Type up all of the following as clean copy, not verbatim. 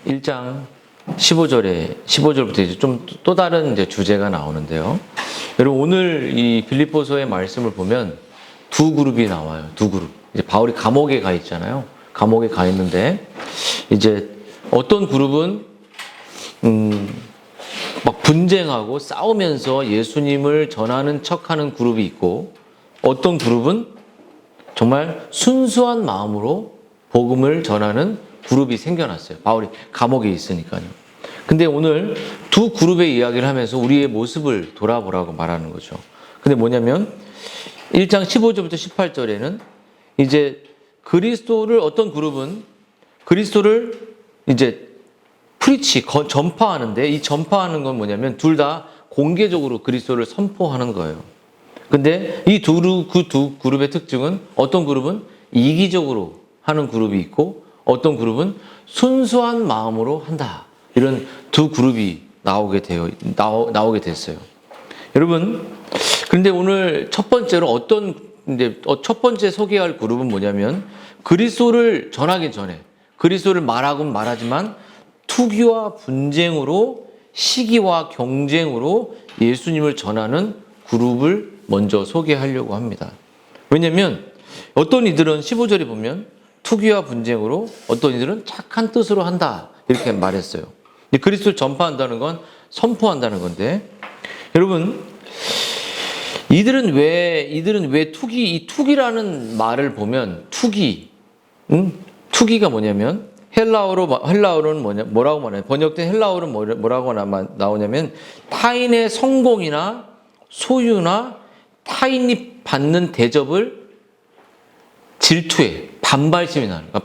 1장 15절부터 이제 좀 또 다른 이제 주제가 나오는데요. 여러분 오늘 이 빌립보서의 말씀을 보면 두 그룹이 나와요. 두 그룹. 이제 바울이 감옥에 가 있잖아요. 감옥에 가 있는데 이제 어떤 그룹은 막 분쟁하고 싸우면서 예수님을 전하는 척하는 그룹이 있고, 어떤 그룹은 정말 순수한 마음으로 복음을 전하는 그룹이 생겨났어요. 바울이 감옥에 있으니까요. 근데 오늘 두 그룹의 이야기를 하면서 우리의 모습을 돌아보라고 말하는 거죠. 근데 뭐냐면 1장 15절부터 18절에는 이제 그리스도를, 어떤 그룹은 그리스도를 이제 전파하는데, 이 전파하는 건 뭐냐면 둘 다 공개적으로 그리스도를 선포하는 거예요. 근데 그 두 그룹의 특징은, 어떤 그룹은 이기적으로 하는 그룹이 있고 어떤 그룹은 순수한 마음으로 한다. 이런 두 그룹이 나오게 됐어요. 여러분, 그런데 오늘 첫 번째로 첫 번째 소개할 그룹은 뭐냐면, 그리스도를 전하기 전에 그리스도를 말하곤 말하지만 투기와 분쟁으로, 시기와 경쟁으로 예수님을 전하는 그룹을 먼저 소개하려고 합니다. 왜냐하면 어떤 이들은 15절에 보면 투기와 분쟁으로, 어떤 이들은 착한 뜻으로 한다, 이렇게 말했어요. 그리스도를 전파한다는 건 선포한다는 건데, 여러분 이들은 왜 이 투기라는 말을 보면, 투기가 뭐냐면 헬라어로는 뭐라고 말해요? 번역된 헬라어로는 뭐라고 나오냐면, 타인의 성공이나 소유나 타인이 받는 대접을 질투해 반발심이 나는 거예요.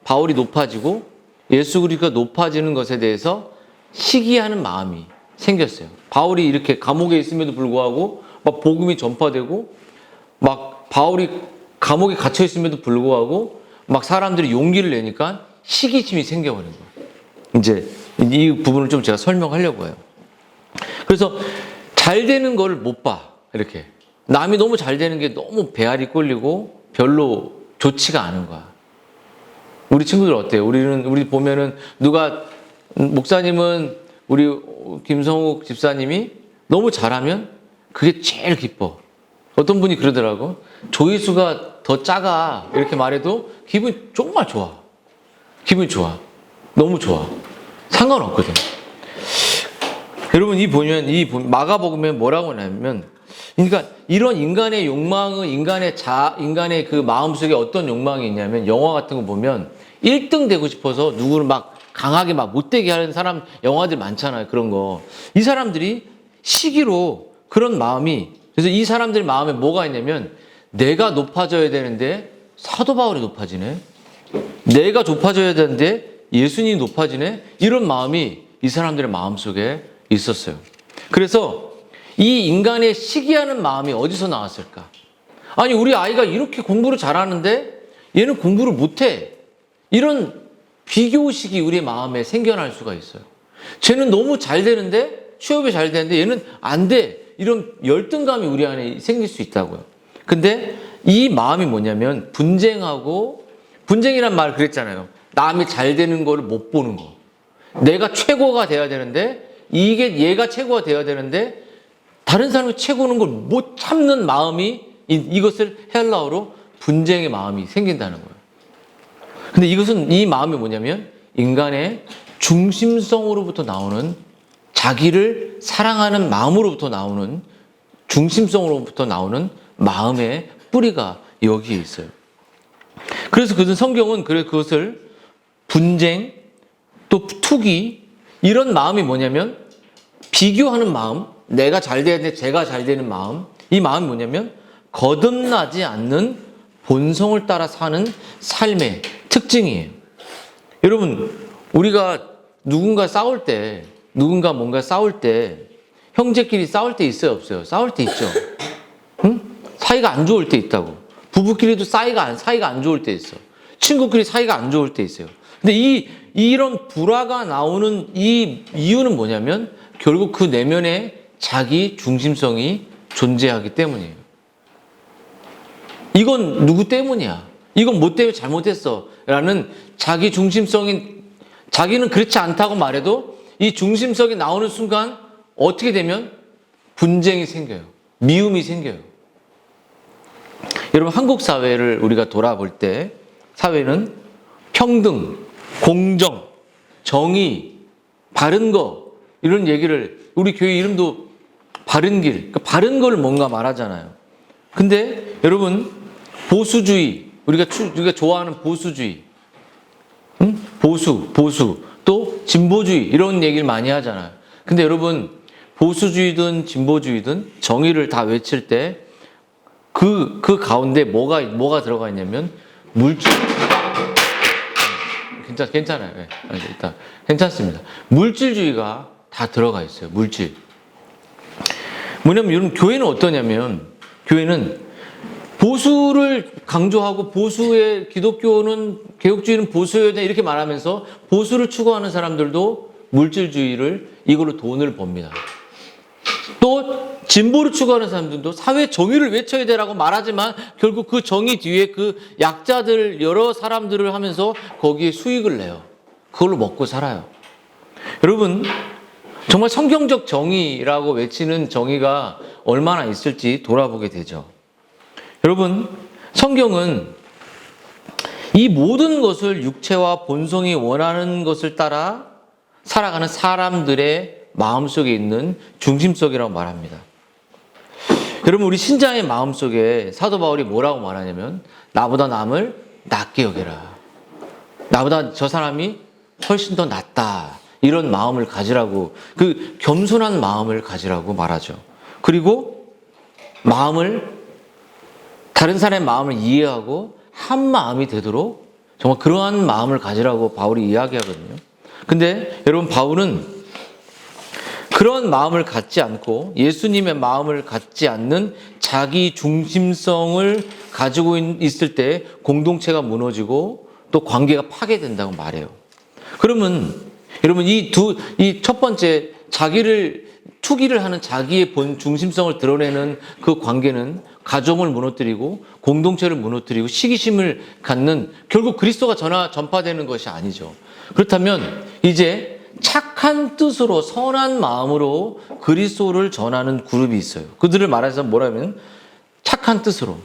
바울이 높아지고 예수 그리스도가 높아지는 것에 대해서 시기하는 마음이 생겼어요. 바울이 이렇게 감옥에 있음에도 불구하고 막 복음이 전파되고, 막 바울이 감옥에 갇혀 있음에도 불구하고 막 사람들이 용기를 내니까 시기심이 생겨버린 거예요. 이제 이 부분을 좀 제가 설명하려고 해요. 그래서 잘 되는 걸 못 봐. 이렇게 남이 너무 잘 되는 게 너무 배알이 꼴리고 별로 좋지가 않은 거야. 우리 친구들 어때요? 우리 보면은 목사님은 우리 김성욱 집사님이 너무 잘하면 그게 제일 기뻐. 어떤 분이 그러더라고. 조회수가 더 작아, 이렇게 말해도 기분이 정말 좋아. 기분이 좋아. 너무 좋아. 상관없거든. 여러분, 마가복음에 뭐라고 하냐면, 그러니까 이런 인간의 욕망은, 인간의 그 마음속에 어떤 욕망이 있냐면, 영화 같은 거 보면 1등 되고 싶어서 누구를 막 강하게 막 못되게 하는 사람, 영화들 많잖아요. 그런 거. 이 사람들이 시기로 그런 마음이, 그래서 이 사람들 마음에 뭐가 있냐면, 내가 높아져야 되는데 사도 바울이 높아지네. 내가 높아져야 되는데 예수님이 높아지네. 이런 마음이 이 사람들의 마음속에 있었어요. 그래서 이 인간의 시기하는 마음이 어디서 나왔을까? 아니, 우리 아이가 이렇게 공부를 잘하는데 얘는 공부를 못해. 이런 비교의식이 우리 마음에 생겨날 수가 있어요. 쟤는 너무 잘 되는데, 취업이 잘 되는데 얘는 안 돼. 이런 열등감이 우리 안에 생길 수 있다고요. 근데 이 마음이 뭐냐면, 분쟁이란 말 그랬잖아요. 남이 잘 되는 거를 못 보는 거. 내가 최고가 돼야 되는데, 얘가 최고가 돼야 되는데 다른 사람이 최고는 걸 못 참는 마음이, 이것을 헬라어로 분쟁의 마음이 생긴다는 거예요. 근데 이 마음이 뭐냐면, 인간의 중심성으로부터 나오는, 자기를 사랑하는 마음으로부터 나오는, 중심성으로부터 나오는 마음의 뿌리가 여기에 있어요. 그래서 성경은 그것을 분쟁, 또 투기, 이런 마음이 뭐냐면, 비교하는 마음, 내가 잘 돼야 되는데 제가 잘 되는 마음, 이 마음이 뭐냐면 거듭나지 않는 본성을 따라 사는 삶의 특징이에요. 여러분, 우리가 누군가 뭔가 싸울 때, 형제끼리 싸울 때 있어요, 없어요? 싸울 때 있죠. 응? 사이가 안 좋을 때 있다고. 부부끼리도 사이가 안 좋을 때 있어. 친구끼리 사이가 안 좋을 때 있어요. 근데 이런 불화가 나오는 이 이유는 뭐냐면, 결국 그 내면에 자기 중심성이 존재하기 때문이에요. 이건 누구 때문이야? 이건 뭐 때문에 잘못했어? 라는 자기 중심성이 자기는 그렇지 않다고 말해도 이 중심성이 나오는 순간 어떻게 되면 분쟁이 생겨요. 미움이 생겨요. 여러분, 한국 사회를 우리가 돌아볼 때 사회는 평등, 공정, 정의, 바른 거 이런 얘기를 우리 교회 이름도 바른 길, 그 바른 걸 뭔가 말하잖아요. 근데 여러분, 보수주의, 우리가 좋아하는 보수주의, 보수, 또 진보주의 이런 얘기를 많이 하잖아요. 근데 여러분, 보수주의든 진보주의든 정의를 다 외칠 때 그 가운데 뭐가 들어가 있냐면 물질. 괜찮아요. 네, 일단 괜찮습니다. 물질주의가 다 들어가 있어요. 물질. 뭐냐면 여러분, 교회는 어떠냐면 교회는 보수를 강조하고 보수의 기독교는 개혁주의는 보수여야 돼 이렇게 말하면서 보수를 추구하는 사람들도 물질주의를 이걸로 돈을 법니다. 또 진보를 추구하는 사람들도 사회 정의를 외쳐야 되라고 말하지만 결국 그 정의 뒤에 그 약자들 여러 사람들을 하면서 거기에 수익을 내요. 그걸로 먹고 살아요. 여러분, 정말 성경적 정의라고 외치는 정의가 얼마나 있을지 돌아보게 되죠. 여러분, 성경은 이 모든 것을 육체와 본성이 원하는 것을 따라 살아가는 사람들의 마음속에 있는 중심성이라고 말합니다. 여러분, 우리 신자의 마음속에 사도 바울이 뭐라고 말하냐면 나보다 남을 낮게 여겨라. 나보다 저 사람이 훨씬 더 낫다. 이런 마음을 가지라고, 그 겸손한 마음을 가지라고 말하죠. 그리고 다른 사람의 마음을 이해하고 한 마음이 되도록 정말 그러한 마음을 가지라고 바울이 이야기하거든요. 근데 여러분, 바울은 그런 마음을 갖지 않고 예수님의 마음을 갖지 않는 자기 중심성을 가지고 있을 때 공동체가 무너지고 또 관계가 파괴된다고 말해요. 그러면 여러분, 이 첫 번째 투기를 하는 자기의 본 중심성을 드러내는 그 관계는 가정을 무너뜨리고 공동체를 무너뜨리고 시기심을 갖는, 결국 그리스도가 전파되는 것이 아니죠. 그렇다면 이제 착한 뜻으로 선한 마음으로 그리스도를 전하는 그룹이 있어요. 그들을 말해서 뭐라면 착한 뜻으로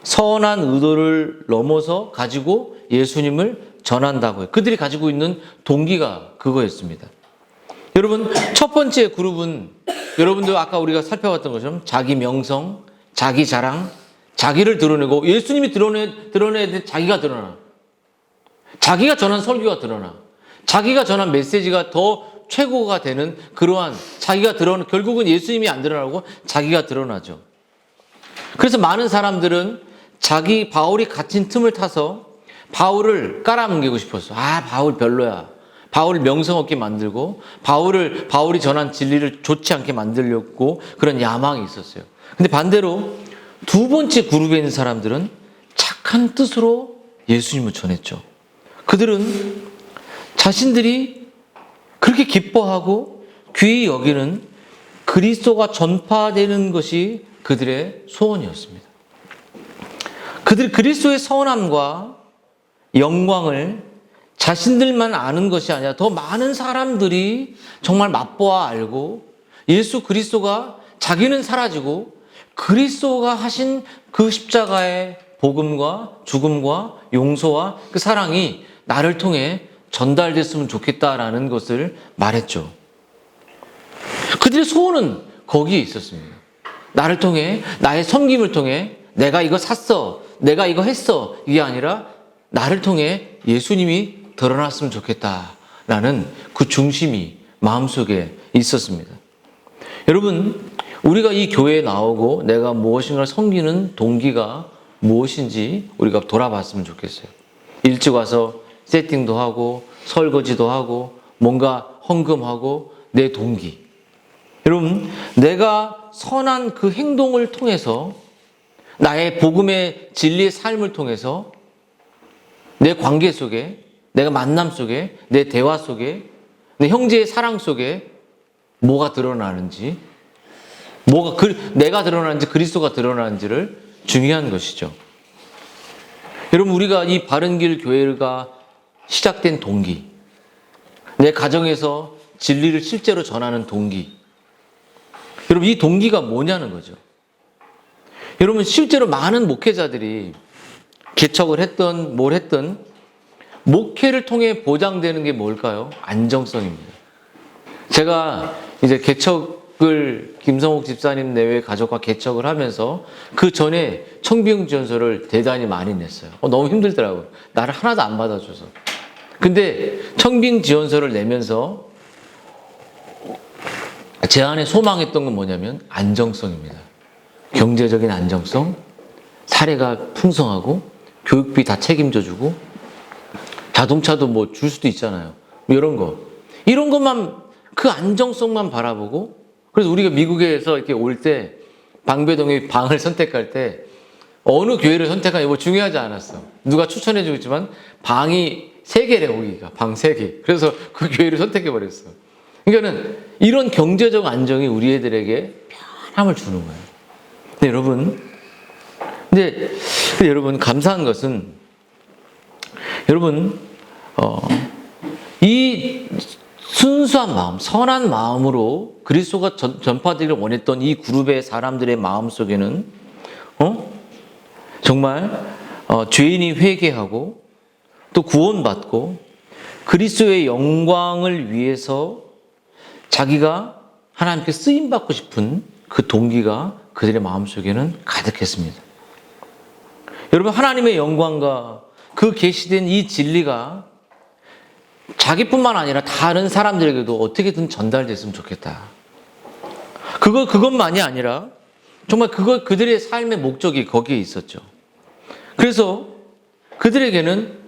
선한 의도를 넘어서 가지고 예수님을 전한다고 해요. 그들이 가지고 있는 동기가 그거였습니다. 여러분, 첫 번째 그룹은 여러분들 아까 우리가 살펴봤던 것처럼 자기 명성, 자기 자랑, 자기를 드러내고 예수님이 드러내야 될 자기가 드러나. 자기가 전한 설교가 드러나. 자기가 전한 메시지가 더 최고가 되는 그러한 자기가 결국은 예수님이 안 드러나고 자기가 드러나죠. 그래서 많은 사람들은 바울이 갇힌 틈을 타서 바울을 깔아뭉개고 싶었어. 바울 별로야. 바울 명성 없게 만들고 바울이 전한 진리를 좋지 않게 만들려고 그런 야망이 있었어요. 근데 반대로 두 번째 그룹에 있는 사람들은 착한 뜻으로 예수님을 전했죠. 그들은 자신들이 그렇게 기뻐하고 귀히 여기는 그리스도가 전파되는 것이 그들의 소원이었습니다. 그들이 그리스도의 선함과 영광을 자신들만 아는 것이 아니라 더 많은 사람들이 정말 맛보아 알고 예수 그리스도가 자기는 사라지고 그리스도가 하신 그 십자가의 복음과 죽음과 용서와 그 사랑이 나를 통해 전달됐으면 좋겠다라는 것을 말했죠. 그들의 소원은 거기에 있었습니다. 나를 통해, 나의 섬김을 통해 내가 이거 샀어, 내가 이거 했어, 이게 아니라 나를 통해 예수님이 드러났으면 좋겠다라는 그 중심이 마음속에 있었습니다. 여러분, 우리가 이 교회에 나오고 내가 무엇인가를 섬기는 동기가 무엇인지 우리가 돌아봤으면 좋겠어요. 일찍 와서 세팅도 하고 설거지도 하고 뭔가 헌금하고 내 동기. 여러분, 내가 선한 그 행동을 통해서 나의 복음의 진리의 삶을 통해서 내 관계 속에, 내가 만남 속에, 내 대화 속에, 내 형제의 사랑 속에 뭐가 드러나는지, 내가 드러나는지 그리스도가 드러나는지를 중요한 것이죠. 여러분, 우리가 이 바른길 교회가 시작된 동기, 내 가정에서 진리를 실제로 전하는 동기. 여러분, 이 동기가 뭐냐는 거죠. 여러분, 실제로 많은 목회자들이 개척을 했던 뭘 했던 목회를 통해 보장되는 게 뭘까요? 안정성입니다. 제가 이제 개척을 김성욱 집사님 내외 가족과 개척을 하면서 그 전에 청빙지원서를 대단히 많이 냈어요. 너무 힘들더라고요. 나를 하나도 안 받아줘서. 근데 청빙지원서를 내면서 제 안에 소망했던 건 뭐냐면 안정성입니다. 경제적인 안정성, 사례가 풍성하고 교육비 다 책임져주고 자동차도 뭐 줄 수도 있잖아요. 이런 거. 이런 것만, 그 안정성만 바라보고, 그래서 우리가 미국에서 이렇게 올 때 방배동의 방을 선택할 때 어느 교회를 선택하냐 뭐 중요하지 않았어. 누가 추천해 주겠지만 방이 3개래, 거기가. 방 3개. 그래서 그 교회를 선택해 버렸어. 그러니까는 이런 경제적 안정이 우리 애들에게 편함을 주는 거예요. 근데 여러분 감사한 것은 여러분 이 순수한 마음, 선한 마음으로 그리스도가 전파되기를 원했던 이 그룹의 사람들의 마음 속에는 정말 죄인이 회개하고 또 구원받고 그리스도의 영광을 위해서 자기가 하나님께 쓰임받고 싶은 그 동기가 그들의 마음속에는 가득했습니다. 여러분, 하나님의 영광과 그 계시된 이 진리가 자기뿐만 아니라 다른 사람들에게도 어떻게든 전달됐으면 좋겠다. 그것만이 아니라 정말 그들의 삶의 목적이 거기에 있었죠. 그래서 그들에게는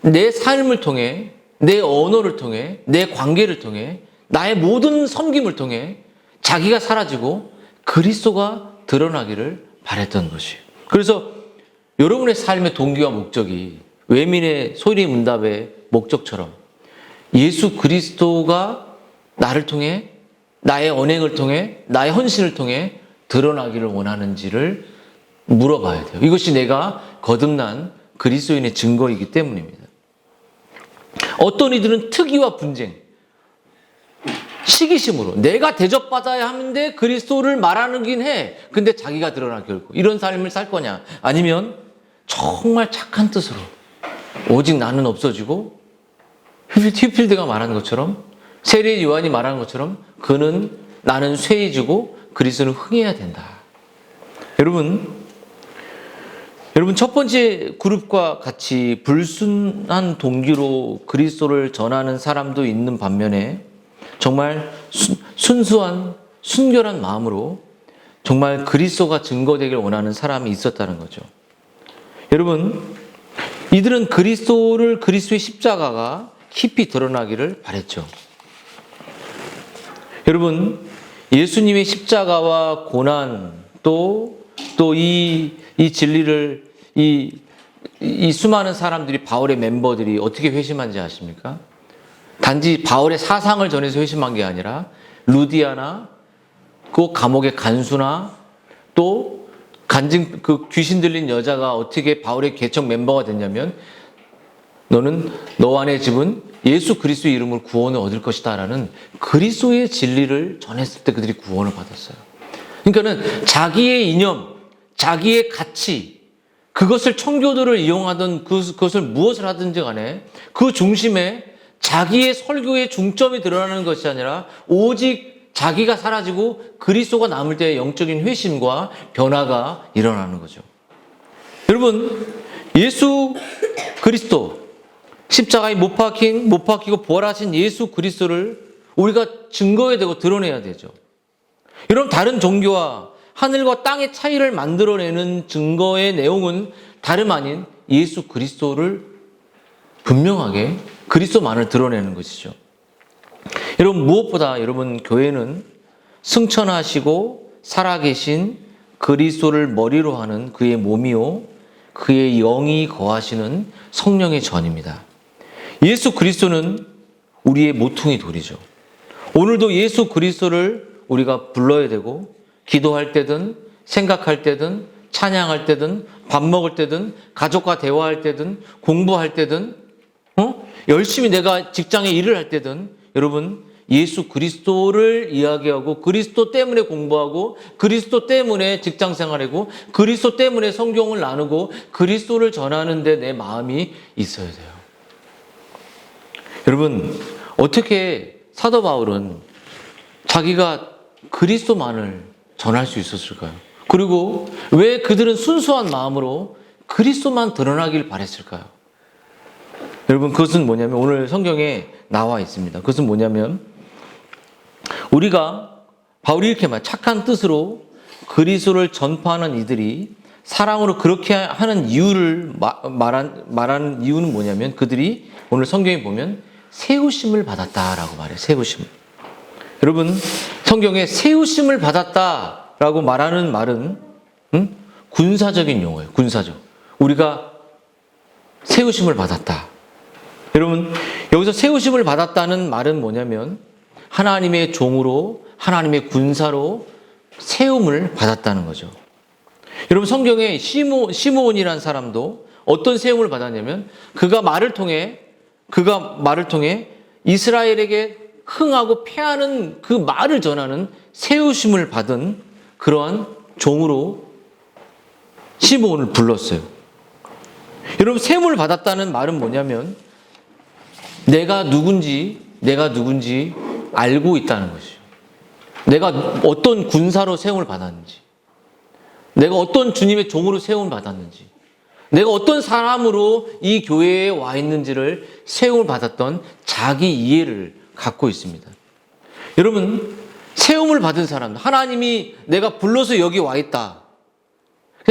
내 삶을 통해, 내 언어를 통해, 내 관계를 통해, 나의 모든 섬김을 통해 자기가 사라지고 그리스도가 드러나기를 바랬던 것이에요. 그래서 여러분의 삶의 동기와 목적이 외민의 소리문답의 목적처럼 예수 그리스도가 나를 통해, 나의 언행을 통해, 나의 헌신을 통해 드러나기를 원하는지를 물어봐야 돼요. 이것이 내가 거듭난 그리스도인의 증거이기 때문입니다. 어떤 이들은 특위와 분쟁, 시기심으로 내가 대접받아야 하는데 그리스도를 말하긴 해. 근데 자기가 드러나 결국. 이런 삶을 살 거냐? 아니면 정말 착한 뜻으로 오직 나는 없어지고 휘필드가 말하는 것처럼 세례 요한이 말하는 것처럼 나는 쇠해지고 그리스도는 흥해야 된다. 여러분 첫 번째 그룹과 같이 불순한 동기로 그리스도를 전하는 사람도 있는 반면에 정말 순수한 순결한 마음으로 정말 그리스도가 증거되길 원하는 사람이 있었다는 거죠. 여러분, 이들은 그리스도의 십자가가 깊이 드러나기를 바랬죠. 여러분, 예수님의 십자가와 고난 또 이 진리를 이 수많은 사람들이 바울의 멤버들이 어떻게 회심한지 아십니까? 단지 바울의 사상을 전해서 회심한 게 아니라 루디아나 그 감옥의 간수나 또 그 귀신 들린 여자가 어떻게 바울의 개척 멤버가 됐냐면 너 안의 집은 예수 그리스도의 이름으로 구원을 얻을 것이다 라는 그리스도의 진리를 전했을 때 그들이 구원을 받았어요. 그러니까는 자기의 이념, 자기의 가치, 그것을 청교도를 이용하든 그것을 무엇을 하든지 간에 그 중심에 자기의 설교의 중점이 드러나는 것이 아니라 오직 자기가 사라지고 그리스도가 남을 때의 영적인 회심과 변화가 일어나는 거죠. 여러분, 예수 그리스도 십자가에 못 박히고 부활하신 예수 그리스도를 우리가 증거해야 되고 드러내야 되죠. 여러분, 다른 종교와 하늘과 땅의 차이를 만들어내는 증거의 내용은 다름 아닌 예수 그리스도를 분명하게 그리스도만을 드러내는 것이죠. 여러분, 무엇보다 여러분 교회는 승천하시고 살아계신 그리스도를 머리로 하는 그의 몸이요 그의 영이 거하시는 성령의 전입니다. 예수 그리스도는 우리의 모퉁이 돌이죠. 오늘도 예수 그리스도를 우리가 불러야 되고 기도할 때든 생각할 때든 찬양할 때든 밥 먹을 때든 가족과 대화할 때든 공부할 때든 열심히 내가 직장에 일을 할 때든 여러분 예수 그리스도를 이야기하고 그리스도 때문에 공부하고 그리스도 때문에 직장 생활하고 그리스도 때문에 성경을 나누고 그리스도를 전하는 데 내 마음이 있어야 돼요. 여러분 어떻게 사도 바울은 자기가 그리스도만을 전할 수 있었을까요? 그리고 왜 그들은 순수한 마음으로 그리스도만 드러나길 바랬을까요? 여러분 그것은 뭐냐면 오늘 성경에 나와 있습니다. 그것은 뭐냐면 우리가 바울이 이렇게 착한 뜻으로 그리스도를 전파하는 이들이 사랑으로 그렇게 하는 이유를 말하는 이유는 뭐냐면 그들이 오늘 성경에 보면 세우심을 받았다라고 말해요. 세우심. 여러분 성경에 세우심을 받았다라고 말하는 말은 군사적인 용어예요. 군사적. 우리가 세우심을 받았다. 여러분 여기서 세우심을 받았다는 말은 뭐냐면 하나님의 종으로 하나님의 군사로 세움을 받았다는 거죠. 여러분 성경에 시므온이라는 사람도 어떤 세움을 받았냐면 그가 말을 통해 이스라엘에게 흥하고 패하는 그 말을 전하는 세우심을 받은 그러한 종으로 시므온을 불렀어요. 여러분 세움을 받았다는 말은 뭐냐면 내가 누군지 알고 있다는 것이죠. 내가 어떤 군사로 세움을 받았는지, 내가 어떤 주님의 종으로 세움을 받았는지, 내가 어떤 사람으로 이 교회에 와 있는지를 세움을 받았던 자기 이해를 갖고 있습니다. 여러분, 세움을 받은 사람, 하나님이 내가 불러서 여기 와 있다.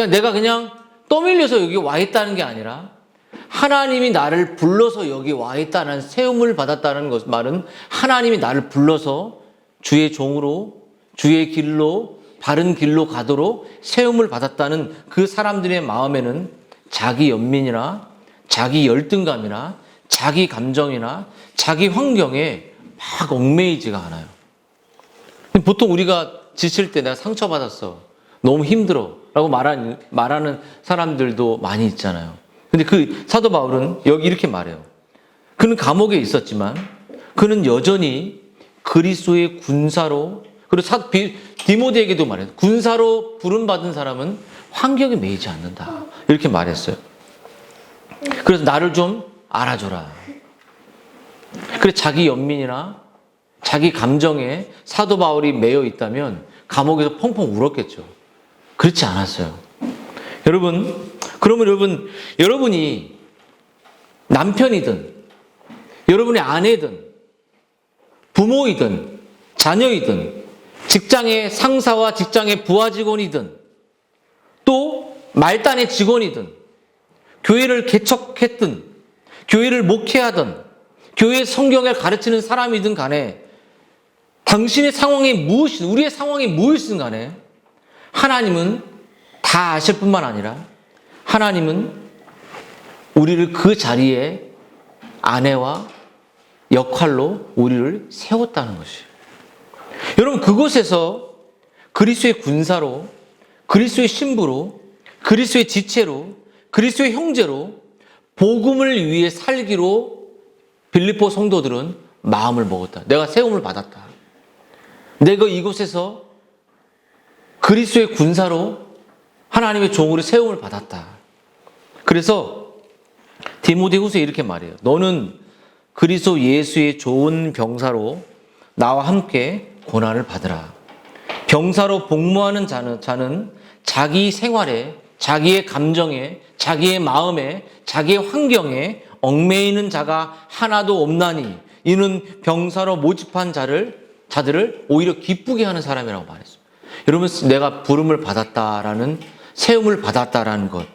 내가 그냥 떠밀려서 여기 와 있다는 게 아니라 하나님이 나를 불러서 여기 와 있다는 세움을 받았다는 것 말은 하나님이 나를 불러서 주의 종으로 주의 길로 바른 길로 가도록 세움을 받았다는 그 사람들의 마음에는 자기 연민이나 자기 열등감이나 자기 감정이나 자기 환경에 막 얽매이지가 않아요. 보통 우리가 지칠 때 내가 상처받았어. 너무 힘들어. 라고 말하는 사람들도 많이 있잖아요. 근데 그 사도 바울은 여기 이렇게 말해요. 그는 감옥에 있었지만 그는 여전히 그리스도의 군사로 그리고 디모데에게도 말해요. 군사로 부름받은 사람은 환경에 매이지 않는다. 이렇게 말했어요. 그래서 나를 좀 알아줘라. 그래 자기 연민이나 자기 감정에 사도 바울이 매여 있다면 감옥에서 펑펑 울었겠죠. 그렇지 않았어요. 그러면 여러분이 남편이든 여러분의 아내든 부모이든 자녀이든 직장의 상사와 직장의 부하 직원이든 또 말단의 직원이든 교회를 개척했든 교회를 목회하든 교회 성경을 가르치는 사람이든 간에 당신의 상황이 무엇이든 우리의 상황이 무엇이든 간에 하나님은 다 아실 뿐만 아니라 하나님은 우리를 그 자리에 아내와 역할로 우리를 세웠다는 것이에요. 여러분 그곳에서 그리스도의 군사로 그리스도의 신부로 그리스도의 지체로 그리스도의 형제로 복음을 위해 살기로 빌립보 성도들은 마음을 먹었다. 내가 세움을 받았다. 내가 이곳에서 그리스도의 군사로 하나님의 종으로 세움을 받았다. 그래서 디모데후서에 이렇게 말해요. 너는 그리스도 예수의 좋은 병사로 나와 함께 고난을 받으라. 병사로 복무하는 자는 자기 생활에, 자기의 감정에, 자기의 마음에, 자기의 환경에 얽매이는 자가 하나도 없나니 이는 병사로 모집한 자들을 오히려 기쁘게 하는 사람이라고 말했습니다. 여러분 내가 부름을 받았다라는 세움을 받았다라는 것.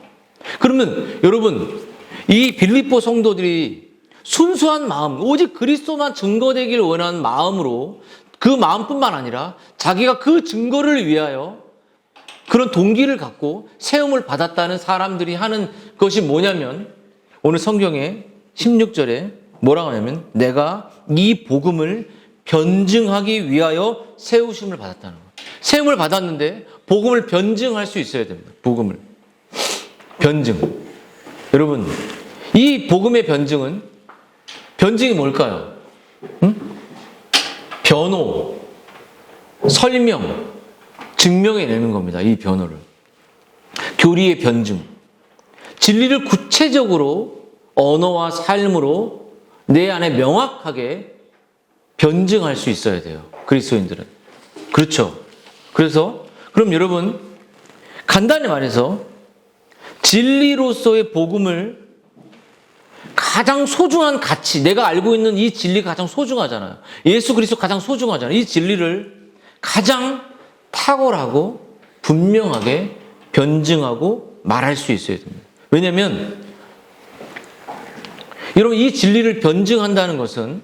그러면 여러분 이 빌립보 성도들이 순수한 마음, 오직 그리스도만 증거되기를 원하는 마음으로 그 마음뿐만 아니라 자기가 그 증거를 위하여 그런 동기를 갖고 세움을 받았다는 사람들이 하는 것이 뭐냐면 오늘 성경에 16절에 뭐라고 하냐면 내가 이 복음을 변증하기 위하여 세우심을 받았다는 거예요. 세움을 받았는데 복음을 변증할 수 있어야 됩니다. 복음을 변증. 여러분 이 복음의 변증은 변증이 뭘까요? 변호, 설명, 증명해내는 겁니다. 이 변호를. 교리의 변증. 진리를 구체적으로 언어와 삶으로 내 안에 명확하게 변증할 수 있어야 돼요. 그리스도인들은. 그렇죠. 그래서 그럼 여러분 간단히 말해서 진리로서의 복음을 가장 소중한 가치, 내가 알고 있는 이 진리가 가장 소중하잖아요. 예수 그리스도 가장 소중하잖아요. 이 진리를 가장 탁월하고 분명하게 변증하고 말할 수 있어야 됩니다. 왜냐하면 여러분 이 진리를 변증한다는 것은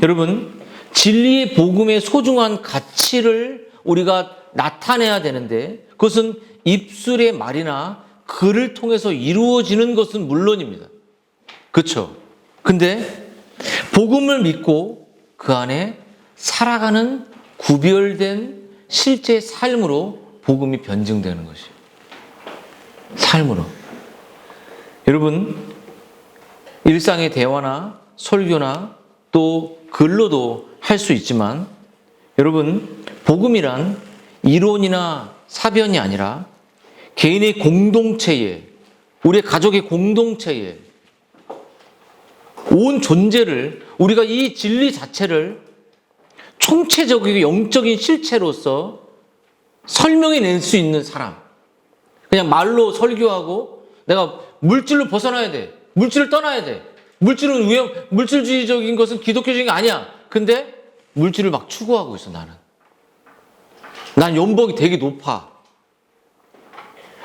여러분 진리의 복음의 소중한 가치를 우리가 나타내야 되는데 그것은 입술의 말이나 글을 통해서 이루어지는 것은 물론입니다. 그렇죠? 근데 복음을 믿고 그 안에 살아가는 구별된 실제 삶으로 복음이 변증되는 것이에요. 삶으로. 여러분 일상의 대화나 설교나 또 글로도 할 수 있지만 여러분 복음이란 이론이나 사변이 아니라 개인의 공동체에 우리의 가족의 공동체에 온 존재를 우리가 이 진리 자체를 총체적이고 영적인 실체로서 설명해낼 수 있는 사람. 그냥 말로 설교하고 내가 물질로 벗어나야 돼. 물질을 떠나야 돼. 물질은 물질주의적인 것은 기독교적인 게 아니야. 근데 물질을 막 추구하고 있어 나는. 난 연봉이 되게 높아.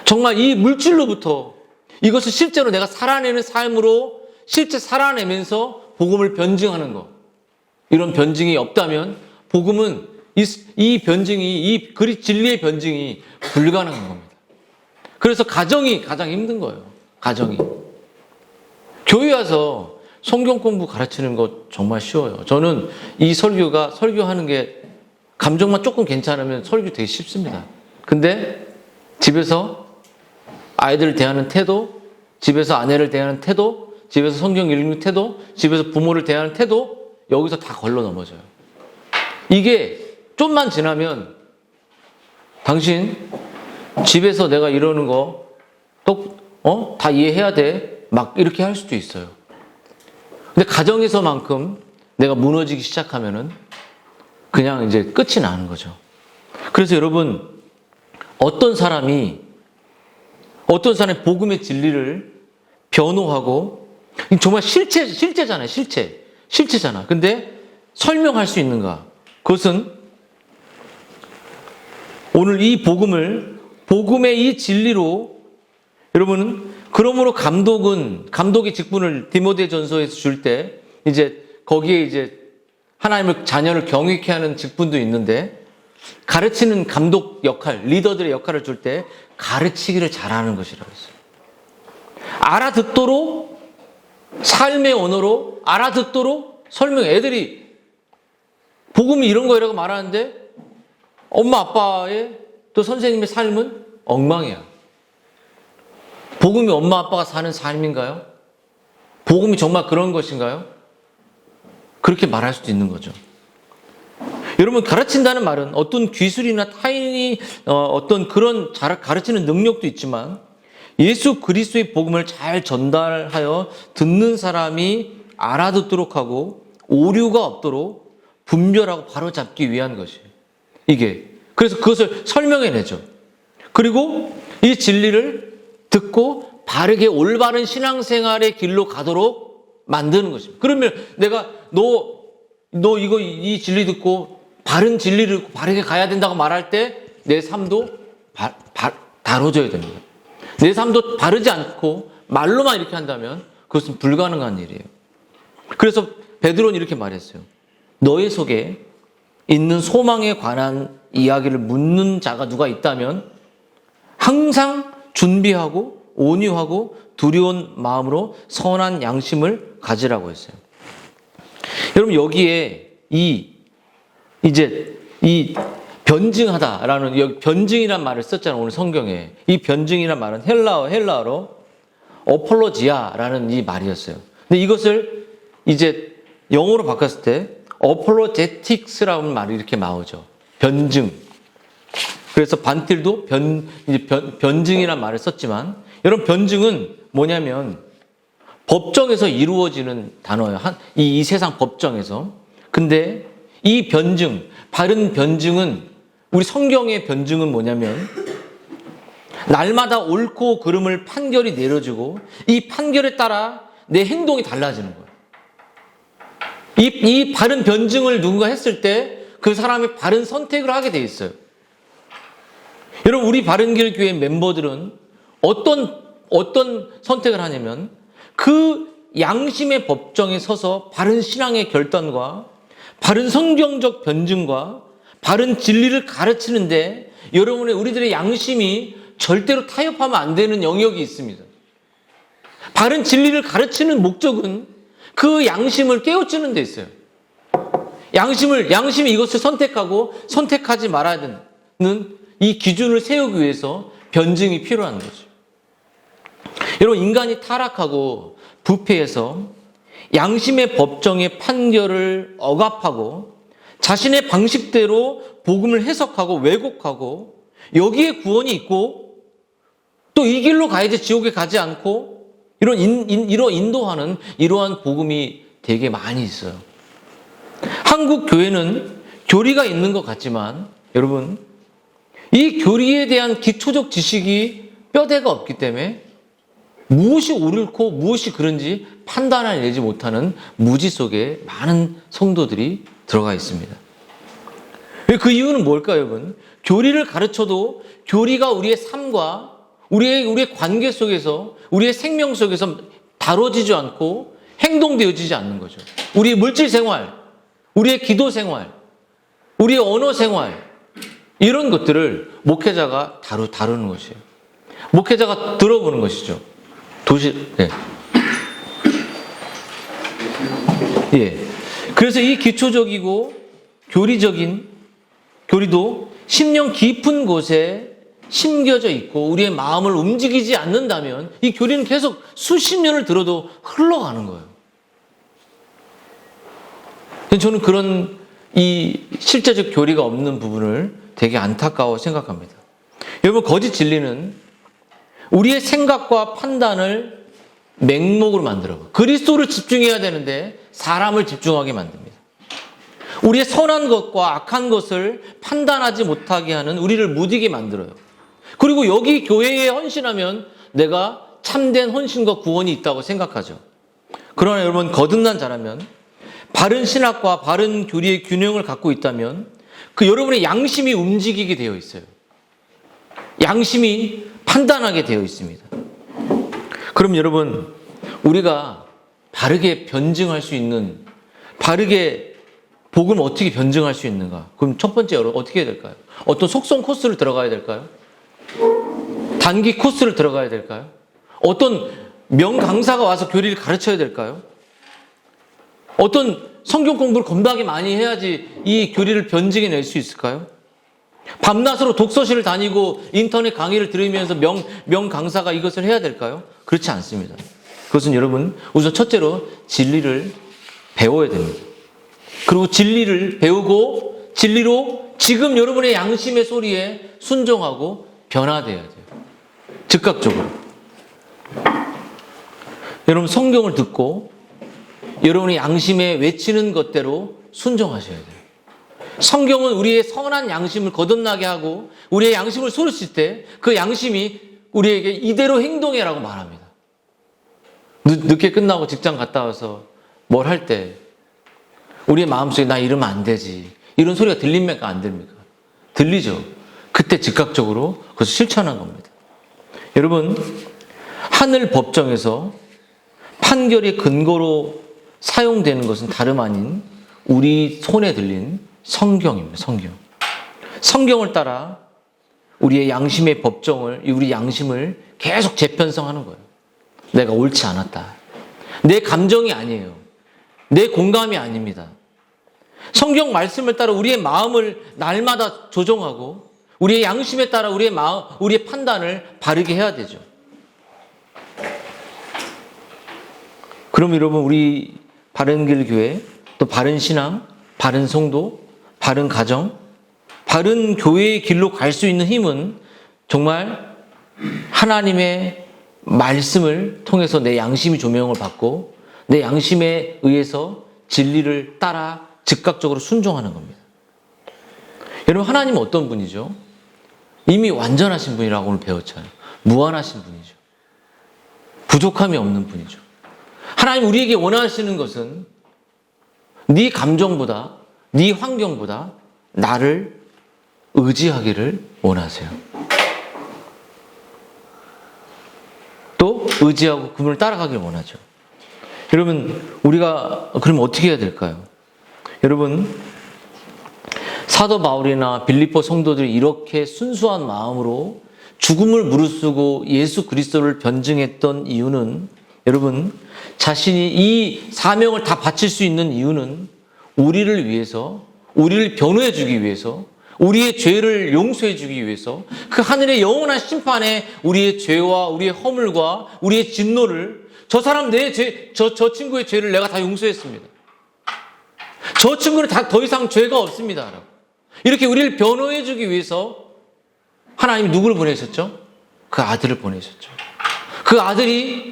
정말 이 물질로부터 이것을 실제로 내가 살아내는 삶으로 실제 살아내면서 복음을 변증하는 것. 이런 변증이 없다면 복음은 이 변증이 이 진리의 변증이 불가능한 겁니다. 그래서 가정이 가장 힘든 거예요. 가정이. 교회 와서 성경 공부 가르치는 거 정말 쉬워요. 저는 이 설교하는 게 감정만 조금 괜찮으면 설교 되게 쉽습니다. 근데 집에서 아이들을 대하는 태도, 집에서 아내를 대하는 태도, 집에서 성경 읽는 태도, 집에서 부모를 대하는 태도, 여기서 다 걸러 넘어져요. 이게 좀만 지나면 당신 집에서 내가 이러는 거 다 이해해야 돼. 막 이렇게 할 수도 있어요. 근데 가정에서만큼 내가 무너지기 시작하면은 그냥 이제 끝이 나는 거죠. 그래서 여러분 어떤 사람이 복음의 진리를 변호하고 정말 실체잖아요. 실체잖아. 근데 설명할 수 있는가? 그것은 오늘 이 복음의 이 진리로 여러분 그러므로 감독의 직분을 디모데전서에서 줄 때 이제 거기에 이제 하나님의 자녀를 경외케 하는 직분도 있는데 가르치는 감독 역할, 리더들의 역할을 줄 때 가르치기를 잘하는 것이라고 했어요. 알아듣도록 삶의 언어로 알아듣도록 설명. 애들이 복음이 이런 거라고 말하는데 엄마 아빠의 또 선생님의 삶은 엉망이야. 복음이 엄마 아빠가 사는 삶인가요? 복음이 정말 그런 것인가요? 그렇게 말할 수도 있는 거죠. 여러분 가르친다는 말은 어떤 기술이나 타인이 어떤 그런 가르치는 능력도 있지만 예수 그리스도의 복음을 잘 전달하여 듣는 사람이 알아듣도록 하고 오류가 없도록 분별하고 바로잡기 위한 것이에요. 이게. 그래서 그것을 설명해내죠. 그리고 이 진리를 듣고 바르게 올바른 신앙생활의 길로 가도록 만드는 것입니다. 그러면 내가 너 이 진리 듣고 바른 진리를 듣고 바르게 가야 된다고 말할 때 내 삶도 다뤄져야 됩니다. 내 삶도 바르지 않고 말로만 이렇게 한다면 그것은 불가능한 일이에요. 그래서 베드로는 이렇게 말했어요. 너의 속에 있는 소망에 관한 이야기를 묻는 자가 누가 있다면 항상 준비하고 온유하고 두려운 마음으로 선한 양심을 가지라고 했어요. 여러분 여기에 이 변증하다라는 여기 변증이란 말을 썼잖아요. 오늘 성경에. 이 변증이란 말은 헬라어로 어폴로지아라는 이 말이었어요. 근데 이것을 이제 영어로 바꿨을 때 apologetics라는 말이 이렇게 나오죠. 변증. 그래서 반틸도 변증이라는 말을 썼지만, 여러분, 변증은 뭐냐면 법정에서 이루어지는 단어예요. 이 세상 법정에서. 근데 이 변증, 바른 변증은, 우리 성경의 변증은 뭐냐면 날마다 옳고 그름을 판결이 내려지고 이 판결에 따라 내 행동이 달라지는 거예요. 이 바른 변증을 누군가 했을 때 그 사람이 바른 선택을 하게 돼 있어요. 여러분, 우리 바른길 교회 멤버들은 어떤 선택을 하냐면 그 양심의 법정에 서서 바른 신앙의 결단과 바른 성경적 변증과 바른 진리를 가르치는데 우리들의 양심이 절대로 타협하면 안 되는 영역이 있습니다. 바른 진리를 가르치는 목적은 그 양심을 깨우치는 데 있어요. 양심이 이것을 선택하고 선택하지 말아야 되는 이 기준을 세우기 위해서 변증이 필요한 거죠. 여러분, 인간이 타락하고 부패해서 양심의 법정의 판결을 억압하고 자신의 방식대로 복음을 해석하고 왜곡하고 여기에 구원이 있고 또 이 길로 가야지 지옥에 가지 않고 이런 인도하는 이러한 복음이 되게 많이 있어요. 한국 교회는 교리가 있는 것 같지만 여러분, 이 교리에 대한 기초적 지식이 뼈대가 없기 때문에 무엇이 옳고 무엇이 그른지 판단을 내지 못하는 무지 속에 많은 성도들이 들어가 있습니다. 그 이유는 뭘까요, 여러분? 교리를 가르쳐도 교리가 우리의 삶과 우리의 관계 속에서, 우리의 생명 속에서 다뤄지지 않고 행동되어지지 않는 거죠. 우리의 물질 생활, 우리의 기도 생활, 우리의 언어 생활, 이런 것들을 목회자가 다루는 것이에요. 목회자가 들어보는 것이죠. 그래서 이 기초적이고 교리도 심령 깊은 곳에 심겨져 있고 우리의 마음을 움직이지 않는다면 이 교리는 계속 수십 년을 들어도 흘러가는 거예요. 저는 그런 이 실제적 교리가 없는 부분을 되게 안타까워 생각합니다. 여러분, 거짓 진리는 우리의 생각과 판단을 맹목으로 만들어. 그리스도를 집중해야 되는데 사람을 집중하게 만듭니다. 우리의 선한 것과 악한 것을 판단하지 못하게 하는 우리를 무디게 만들어요. 그리고 여기 교회에 헌신하면 내가 참된 헌신과 구원이 있다고 생각하죠. 그러나 여러분, 거듭난 자라면 바른 신학과 바른 교리의 균형을 갖고 있다면 그 여러분의 양심이 움직이게 되어 있어요. 양심이 판단하게 되어 있습니다. 그럼 여러분, 우리가 바르게 변증할 수 있는, 바르게 복음을 어떻게 변증할 수 있는가? 그럼 첫 번째 여러분 어떻게 해야 될까요? 어떤 속성 코스를 들어가야 될까요? 단기 코스를 들어가야 될까요? 어떤 명강사가 와서 교리를 가르쳐야 될까요? 어떤 성경 공부를 겁나게 많이 해야지 이 교리를 변증해낼 수 있을까요? 밤낮으로 독서실을 다니고 인터넷 강의를 들으면서 명강사가 이것을 해야 될까요? 그렇지 않습니다. 그것은 여러분, 우선 첫째로 진리를 배워야 됩니다. 그리고 진리를 배우고 진리로 지금 여러분의 양심의 소리에 순종하고 변화되어야 돼요. 즉각적으로. 여러분, 성경을 듣고 여러분의 양심에 외치는 것대로 순종하셔야 돼요. 성경은 우리의 선한 양심을 거듭나게 하고 우리의 양심을 소리칠 때 그 양심이 우리에게 이대로 행동해라고 말합니다. 늦게 끝나고 직장 갔다 와서 뭘 할 때 우리의 마음속에 나 이러면 안 되지, 이런 소리가 들립니까? 안 들립니까? 들리죠. 그때 즉각적으로 그것을 실천한 겁니다. 여러분, 하늘 법정에서 판결의 근거로 사용되는 것은 다름 아닌 우리 손에 들린 성경입니다. 성경을 따라 우리의 양심의 법정을, 우리 양심을 계속 재편성하는 거예요. 내가 옳지 않았다. 내 감정이 아니에요. 내 공감이 아닙니다. 성경 말씀을 따라 우리의 마음을 날마다 조정하고 우리의 양심에 따라 우리의 판단을 바르게 해야 되죠. 그럼 여러분, 우리 바른 길 교회, 또 바른 신앙, 바른 성도, 바른 가정, 바른 교회의 길로 갈 수 있는 힘은 정말 하나님의 말씀을 통해서 내 양심이 조명을 받고 내 양심에 의해서 진리를 따라 즉각적으로 순종하는 겁니다. 여러분, 하나님은 어떤 분이죠? 이미 완전하신 분이라고 오늘 배웠잖아요. 무한하신 분이죠. 부족함이 없는 분이죠. 하나님 우리에게 원하시는 것은 네 감정보다, 네 환경보다 나를 의지하기를 원하세요. 또 의지하고 그분을 따라가기를 원하죠. 여러분, 우리가 그럼 어떻게 해야 될까요? 여러분, 사도 바울이나 빌립보 성도들이 이렇게 순수한 마음으로 죽음을 무릅쓰고 예수 그리스도를 변증했던 이유는, 여러분, 자신이 이 사명을 다 바칠 수 있는 이유는 우리를 위해서, 우리를 변호해 주기 위해서, 우리의 죄를 용서해 주기 위해서, 그 하늘의 영원한 심판에 우리의 죄와 우리의 허물과 우리의 진노를, 저 사람 내 죄, 저 친구의 죄를 내가 다 용서했습니다. 저 친구는 더 이상 죄가 없습니다. 이렇게 우리를 변호해 주기 위해서 하나님이 누구를 보내셨죠? 그 아들을 보내셨죠. 그 아들이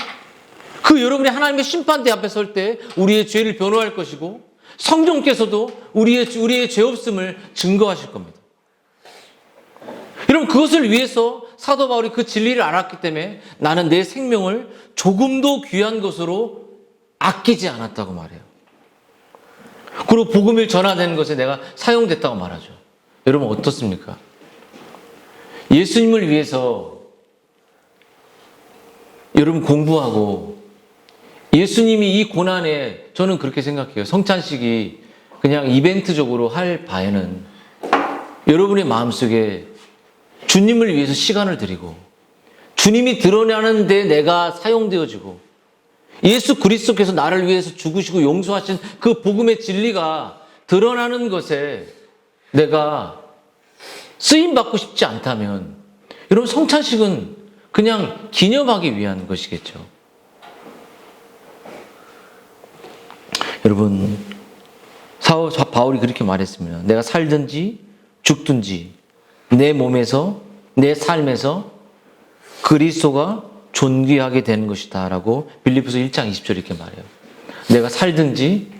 여러분이 하나님의 심판대 앞에 설 때 우리의 죄를 변호할 것이고, 성령께서도 우리의 죄 없음을 증거하실 겁니다. 여러분, 그것을 위해서 사도 바울이 그 진리를 알았기 때문에 나는 내 생명을 조금도 귀한 것으로 아끼지 않았다고 말해요. 그리고 복음을 전하는 것에 내가 사용됐다고 말하죠. 여러분, 어떻습니까? 예수님을 위해서 여러분 공부하고, 예수님이 이 고난에, 저는 그렇게 생각해요. 성찬식이 그냥 이벤트적으로 할 바에는 여러분의 마음속에 주님을 위해서 시간을 드리고, 주님이 드러나는 데 내가 사용되어지고, 예수 그리스도께서 나를 위해서 죽으시고 용서하신 그 복음의 진리가 드러나는 것에 내가 쓰임받고 싶지 않다면, 여러분, 성찬식은 그냥 기념하기 위한 것이겠죠. 여러분, 바울이 그렇게 말했습니다. 내가 살든지 죽든지 내 몸에서, 내 삶에서 그리스도가 존귀하게 되는 것이다 라고 빌립보서 1장 20절 이렇게 말해요. 내가 살든지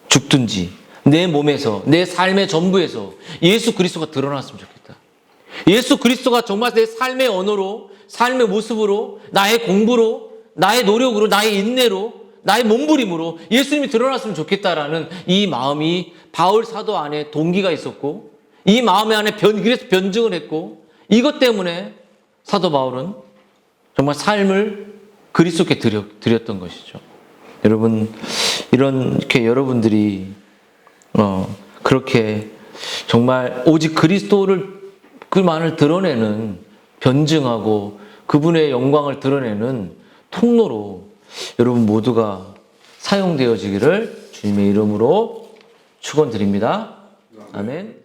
죽든지 내 몸에서, 내 삶의 전부에서 예수 그리스도가 드러났으면 좋겠다. 예수 그리스도가 정말 내 삶의 언어로, 삶의 모습으로, 나의 공부로, 나의 노력으로, 나의 인내로, 나의 몸부림으로 예수님이 드러났으면 좋겠다라는 이 마음이 바울 사도 안에 동기가 있었고, 이 마음 안에 그래서 변증을 했고, 이것 때문에 사도 바울은 정말 삶을 그리스도께 드렸던 것이죠. 여러분, 이렇게 여러분들이 그렇게 정말 오직 그리스도를, 그만을 드러내는, 변증하고 그분의 영광을 드러내는 통로로 여러분 모두가 사용되어지기를 주님의 이름으로 축원드립니다. 아멘.